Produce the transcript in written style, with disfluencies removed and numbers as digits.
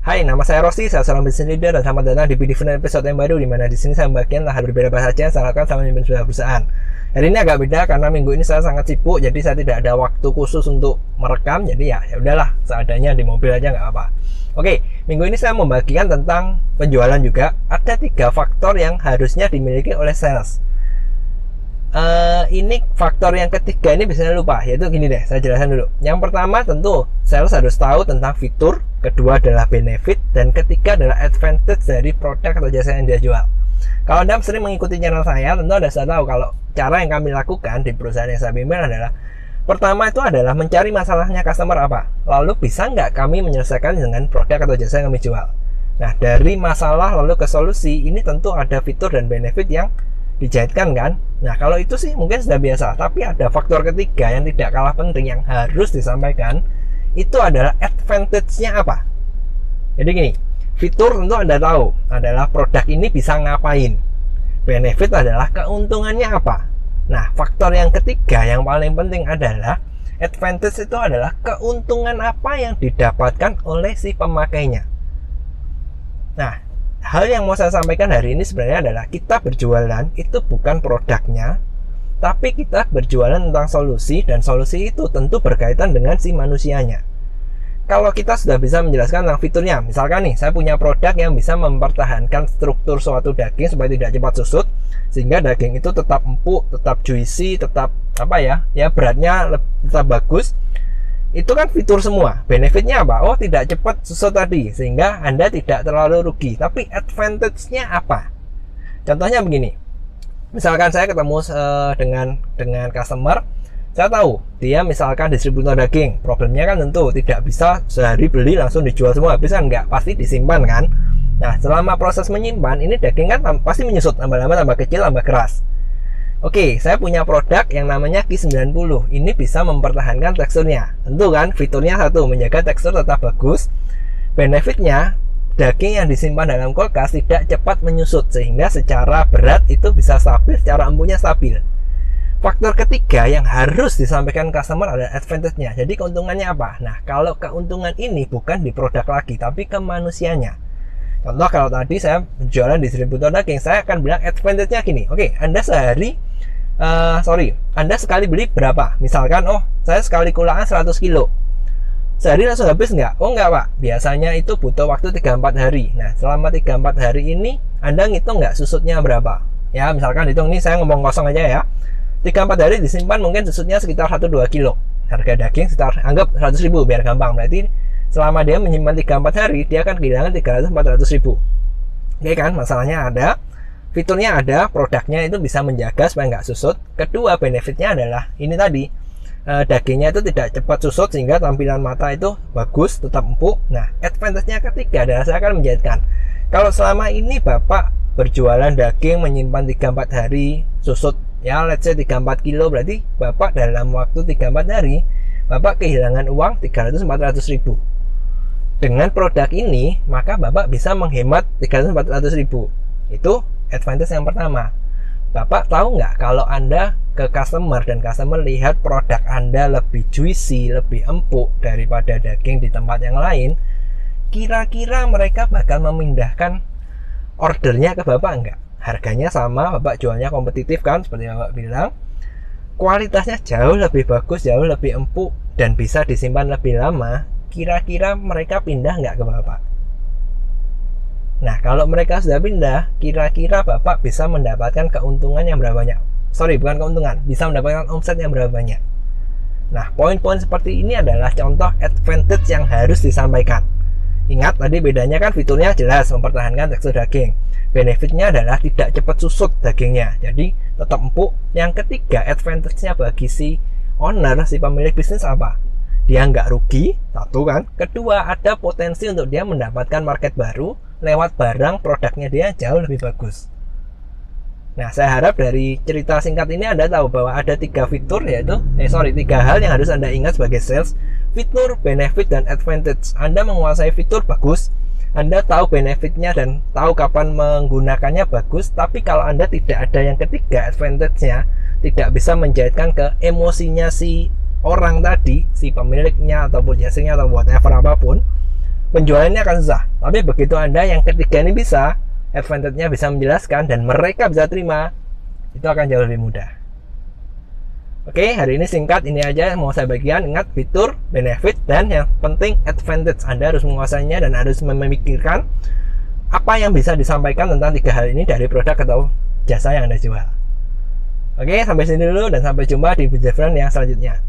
Hai, nama saya Rossi, saya seorang business leader dan selamat datang di Bidifun episode yang baru, di mana di sini saya membagikan hal berbeda apa saja yang saya lakukan sama memimpin sebuah perusahaan. Hari ini agak beda karena minggu ini saya sangat sibuk, jadi saya tidak ada waktu khusus untuk merekam. Jadi ya udahlah, seadanya di mobil aja nggak apa. Oke, minggu ini saya membagikan tentang penjualan juga. Ada 3 faktor yang harusnya dimiliki oleh sales. Ini faktor yang ketiga ini biasanya lupa, yaitu gini deh, saya jelaskan dulu. Yang pertama tentu sales harus tahu tentang fitur, kedua adalah benefit, dan ketiga adalah advantage dari produk atau jasa yang dia jual. Kalau Anda sering mengikuti channel saya, tentu Anda sudah tahu kalau cara yang kami lakukan di perusahaan yang saya pimpin adalah pertama itu adalah mencari masalahnya customer apa, lalu bisa nggak kami menyelesaikan dengan produk atau jasa yang kami jual. Nah, dari masalah lalu ke solusi, ini tentu ada fitur dan benefit yang dijaitkan kan. Nah, kalau itu sih mungkin sudah biasa, tapi ada faktor ketiga yang tidak kalah penting yang harus disampaikan. Itu adalah advantage-nya apa. Jadi gini, fitur tentu Anda tahu adalah produk ini bisa ngapain, benefit adalah keuntungannya apa. Nah, faktor yang ketiga yang paling penting adalah advantage, itu adalah keuntungan apa yang didapatkan oleh si pemakainya. Nah, hal yang mau saya sampaikan hari ini sebenarnya adalah kita berjualan itu bukan produknya, tapi kita berjualan tentang solusi, dan solusi itu tentu berkaitan dengan si manusianya. Kalau kita sudah bisa menjelaskan tentang fiturnya, misalkan nih, saya punya produk yang bisa mempertahankan struktur suatu daging supaya tidak cepat susut, sehingga daging itu tetap empuk, tetap juicy, tetap beratnya tetap bagus. Itu kan fitur semua. Benefitnya apa? Oh, tidak cepat susut tadi, sehingga Anda tidak terlalu rugi. Tapi advantage-nya apa? Contohnya begini, misalkan saya ketemu dengan customer, saya tahu dia misalkan distributor daging. Problemnya kan tentu tidak bisa sehari beli langsung dijual semua, bisa enggak, pasti disimpan kan. Nah, selama proses menyimpan ini daging kan pasti menyusut, tambah lama tambah kecil tambah keras. Oke, saya punya produk yang namanya Q90. Ini bisa mempertahankan teksturnya. Tentu kan, fiturnya satu, menjaga tekstur tetap bagus. Benefitnya, daging yang disimpan dalam kulkas tidak cepat menyusut, sehingga secara berat itu bisa stabil, secara empuknya stabil. Faktor ketiga yang harus disampaikan customer adalah advantage-nya. Jadi keuntungannya apa? Nah, kalau keuntungan ini bukan di produk lagi, tapi ke manusianya. Contoh, kalau tadi saya jualan distributor daging, saya akan bilang advantage-nya gini. Oke, Anda Anda sekali beli berapa? Misalkan, oh, saya sekali kulaan 100 kilo. Sehari langsung habis nggak? Oh, nggak, Pak. Biasanya itu butuh waktu 3-4 hari. Nah, selama 3-4 hari ini, Anda ngitung nggak susutnya berapa? Ya, misalkan hitung, ini saya ngomong kosong aja ya. 3-4 hari disimpan mungkin susutnya sekitar 1-2 kilo. Harga daging sekitar, anggap 100 ribu biar gampang. Berarti selama dia menyimpan 3-4 hari, dia akan kehilangan 300-400 ribu. Oke kan, masalahnya ada, fiturnya ada, produknya itu bisa menjaga supaya nggak susut. Kedua, benefitnya adalah ini tadi, dagingnya itu tidak cepat susut sehingga tampilan mata itu bagus, tetap empuk. Nah, advantage-nya ketiga adalah saya akan menjahitkan. Kalau selama ini Bapak berjualan daging menyimpan 3-4 hari susut, ya let's say 3-4 kilo, berarti Bapak dalam waktu 3-4 hari Bapak kehilangan uang 300-400 ribu. Dengan produk ini, maka Bapak bisa menghemat 300-400 ribu. Itu advantage yang pertama. Bapak tahu nggak, kalau Anda ke customer dan customer lihat produk Anda lebih juicy, lebih empuk daripada daging di tempat yang lain, kira-kira mereka bakal memindahkan ordernya ke Bapak nggak? Harganya sama, Bapak jualnya kompetitif kan, seperti yang Bapak bilang. Kualitasnya jauh lebih bagus, jauh lebih empuk, dan bisa disimpan lebih lama. Kira-kira mereka pindah nggak ke Bapak? Nah, kalau mereka sudah pindah, kira-kira Bapak bisa mendapatkan keuntungan yang berapa banyak? Sorry, bukan keuntungan, bisa mendapatkan omset yang berapa banyak? Nah, poin-poin seperti ini adalah contoh advantage yang harus disampaikan. Ingat, tadi bedanya kan fiturnya jelas, mempertahankan tekstur daging. Benefitnya adalah tidak cepat susut dagingnya, jadi tetap empuk. Yang ketiga, advantage-nya bagi si owner, si pemilik bisnis apa? Dia nggak rugi, satu kan. Kedua, ada potensi untuk dia mendapatkan market baru lewat barang produknya dia jauh lebih bagus. Nah, saya harap dari cerita singkat ini Anda tahu bahwa ada 3 fitur, yaitu 3 hal yang harus Anda ingat sebagai sales: fitur, benefit, dan advantage. Anda menguasai fitur, bagus. Anda tahu benefitnya dan tahu kapan menggunakannya, bagus. Tapi kalau Anda tidak ada yang ketiga, advantage-nya, tidak bisa menjahitkan ke emosinya si orang tadi, si pemiliknya ataupun jasanya atau whatever apapun, penjualannya akan susah. Tapi begitu Anda yang ketiga ini bisa, advantage-nya bisa menjelaskan dan mereka bisa terima, itu akan jauh lebih mudah. Oke, hari ini singkat, ini aja mau saya bagikan. Ingat fitur, benefit, dan yang penting advantage. Anda harus menguasainya dan harus memikirkan apa yang bisa disampaikan tentang tiga hal ini dari produk atau jasa yang Anda jual. Oke, sampai sini dulu dan sampai jumpa di video yang selanjutnya.